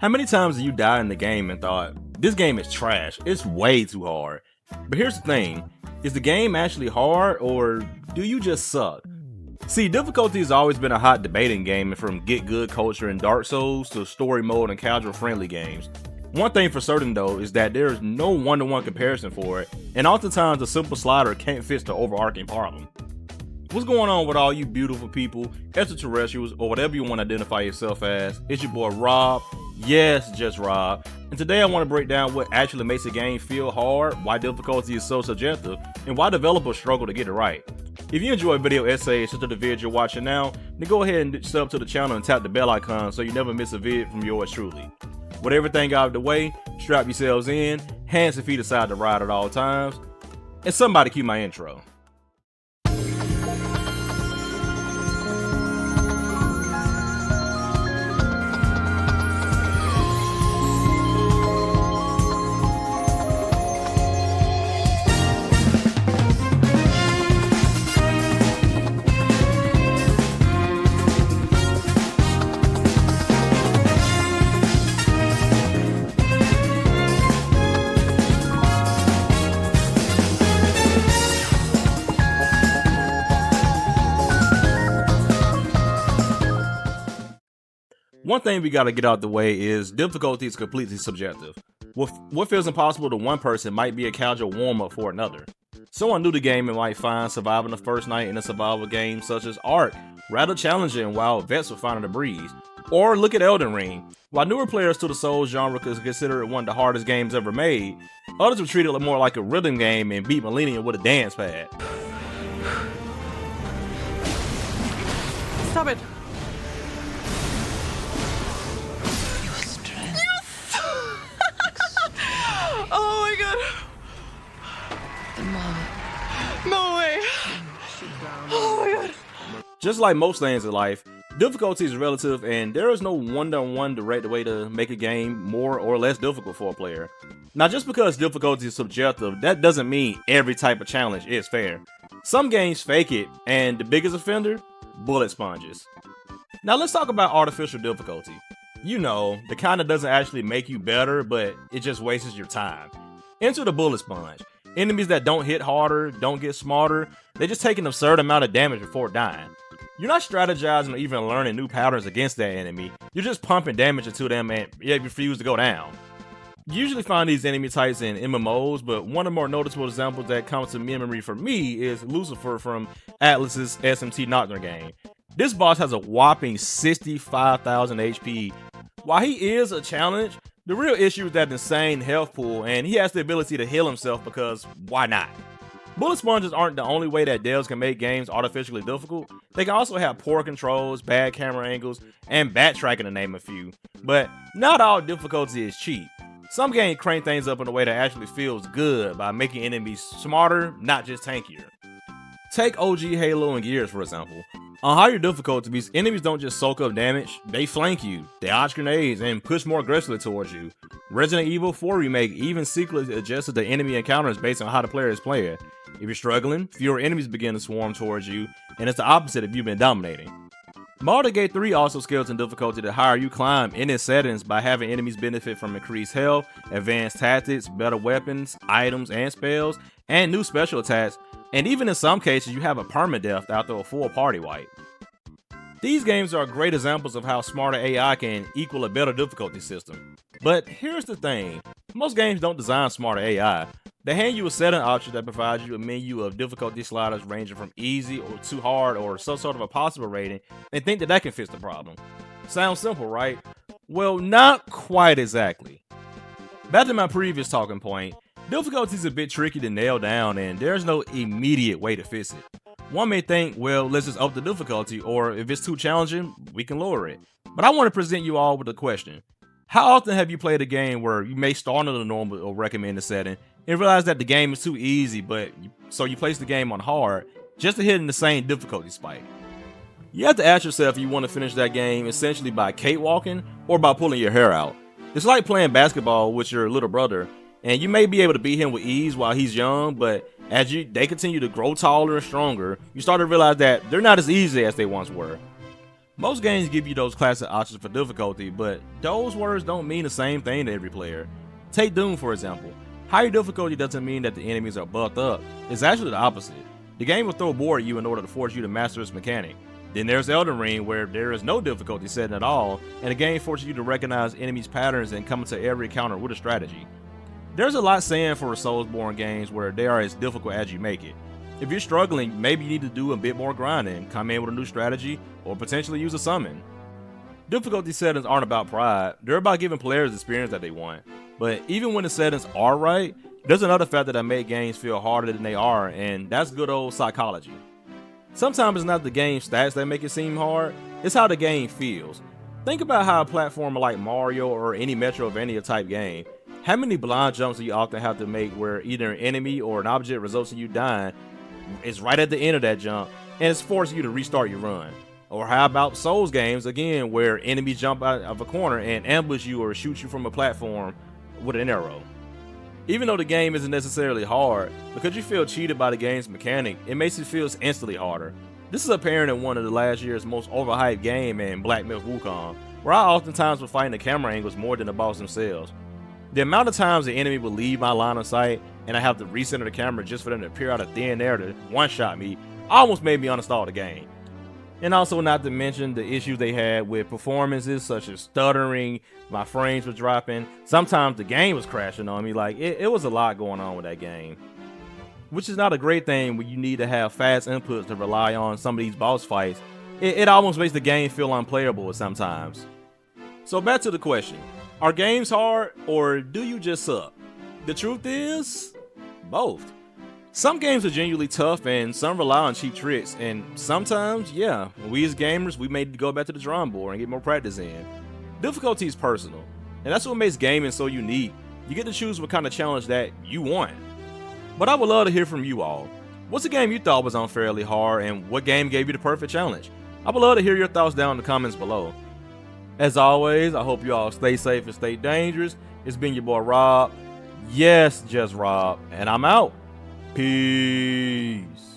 How many times have you died in the game and thought, this game is trash, it's way too hard? But here's the thing, is the game actually hard or do you just suck? See, difficulty has always been a hot debate in gaming, from get good culture in Dark Souls to story mode and casual friendly games. One thing for certain though is that there is no one-to-one comparison for it, and oftentimes a simple slider can't fix the overarching problem. What's going on with all you beautiful people, extraterrestrials, or whatever you want to identify yourself as? It's your boy Rob, yes, just Rob, and today I want to break down what actually makes a game feel hard, why difficulty is so subjective, and why developers struggle to get it right. If you enjoy video essays such as the vid you're watching now, then go ahead and sub to the channel and tap the bell icon so you never miss a vid from yours truly. With everything out of the way, strap yourselves in, hands and feet aside to ride at all times, and somebody cue my intro. One thing we gotta get out the way is difficulty is completely subjective. What feels impossible to one person might be a casual warm-up for another. Someone new to gaming might find surviving the first night in a survival game such as Ark rather challenging, while vets will find it a breeze. Or look at Elden Ring. While newer players to the Souls genre could consider it one of the hardest games ever made, others would treat it more like a rhythm game and beat Millennium with a dance pad. Stop it! Oh my god! No way! Oh my god! Just like most things in life, difficulty is relative, and there is no one-to-one direct way to make a game more or less difficult for a player. Now, just because difficulty is subjective, that doesn't mean every type of challenge is fair. Some games fake it, and the biggest offender? Bullet sponges. Now let's talk about artificial difficulty. You know, the kind that doesn't actually make you better, but it just wastes your time. Enter the bullet sponge. Enemies that don't hit harder, don't get smarter, they just take an absurd amount of damage before dying. You're not strategizing or even learning new patterns against that enemy, you're just pumping damage into them and they refuse to go down. You usually find these enemy types in MMOs, but one of the more noticeable examples that comes to memory for me is Lucifer from Atlas's SMT Nocturne game. This boss has a whopping 65,000 HP. While he is a challenge, the real issue is that insane health pool, and he has the ability to heal himself because why not? Bullet sponges aren't the only way that devs can make games artificially difficult. They can also have poor controls, bad camera angles, and backtracking to name a few. But not all difficulty is cheap. Some games crank things up in a way that actually feels good by making enemies smarter, not just tankier. Take OG Halo and Gears for example. On higher difficulties, enemies don't just soak up damage, they flank you, they dodge grenades, and push more aggressively towards you. Resident Evil 4 Remake even secretly adjusted the enemy encounters based on how the player is playing. If you're struggling, fewer enemies begin to swarm towards you, and it's the opposite if you've been dominating. Baldur's Gate 3 also scales in difficulty the higher you climb in its settings by having enemies benefit from increased health, advanced tactics, better weapons, items, and spells, and new special attacks, and even in some cases you have a permadeath after a full party wipe. These games are great examples of how smarter AI can equal a better difficulty system. But here's the thing, most games don't design smarter AI. They hand you a setting option that provides you a menu of difficulty sliders ranging from easy or too hard or some sort of a possible rating, and think that that can fix the problem. Sounds simple, right? Well, not quite exactly. Back to my previous talking point, difficulty is a bit tricky to nail down and there's no immediate way to fix it. One may think, well, let's just up the difficulty, or if it's too challenging, we can lower it. But I want to present you all with a question. How often have you played a game where you may start on the normal or recommended setting and realize that the game is too easy, so you place the game on hard just to hit in the same difficulty spike? You have to ask yourself if you want to finish that game essentially by cakewalking or by pulling your hair out. It's like playing basketball with your little brother, and you may be able to beat him with ease while he's young, but as they continue to grow taller and stronger, you start to realize that they're not as easy as they once were. Most games give you those classic options for difficulty, but those words don't mean the same thing to every player. Take Doom for example. Higher difficulty doesn't mean that the enemies are buffed up, it's actually the opposite. The game will throw a board at you in order to force you to master its mechanic. Then there's Elden Ring, where there is no difficulty setting at all, and the game forces you to recognize enemies' patterns and come into every encounter with a strategy. There's a lot saying for Soulsborne games where they are as difficult as you make it. If you're struggling, maybe you need to do a bit more grinding, come in with a new strategy, or potentially use a summon. Difficulty settings aren't about pride, they're about giving players the experience that they want. But even when the settings are right, there's another factor that make games feel harder than they are, and that's good old psychology. Sometimes it's not the game stats that make it seem hard, it's how the game feels. Think about how a platformer like Mario or any Metroidvania type game, how many blind jumps do you often have to make where either an enemy or an object results in you dying, it's right at the end of that jump, and it's forcing you to restart your run. Or how about Souls games, again, where enemies jump out of a corner and ambush you or shoot you from a platform with an arrow. Even though the game isn't necessarily hard, because you feel cheated by the game's mechanic, it makes it feel instantly harder. This is apparent in one of the last year's most overhyped game in Black Myth Wukong, where I oftentimes was fighting the camera angles more than the boss themselves. The amount of times the enemy will leave my line of sight and I have to recenter the camera just for them to appear out of thin air to one-shot me almost made me uninstall the game. And also not to mention the issues they had with performances such as stuttering, my frames were dropping, sometimes the game was crashing on me, like it was a lot going on with that game. Which is not a great thing when you need to have fast inputs to rely on some of these boss fights. It almost makes the game feel unplayable sometimes. So back to the question, are games hard or do you just suck? The truth is, both. Some games are genuinely tough and some rely on cheap tricks, and sometimes, yeah, we as gamers, we may go back to the drawing board and get more practice in. Difficulty is personal, and that's what makes gaming so unique. You get to choose what kind of challenge that you want. But I would love to hear from you all. What's a game you thought was unfairly hard, and what game gave you the perfect challenge? I would love to hear your thoughts down in the comments below. As always, I hope you all stay safe and stay dangerous. It's been your boy Rob. Yes, just Rob, and I'm out. Peace.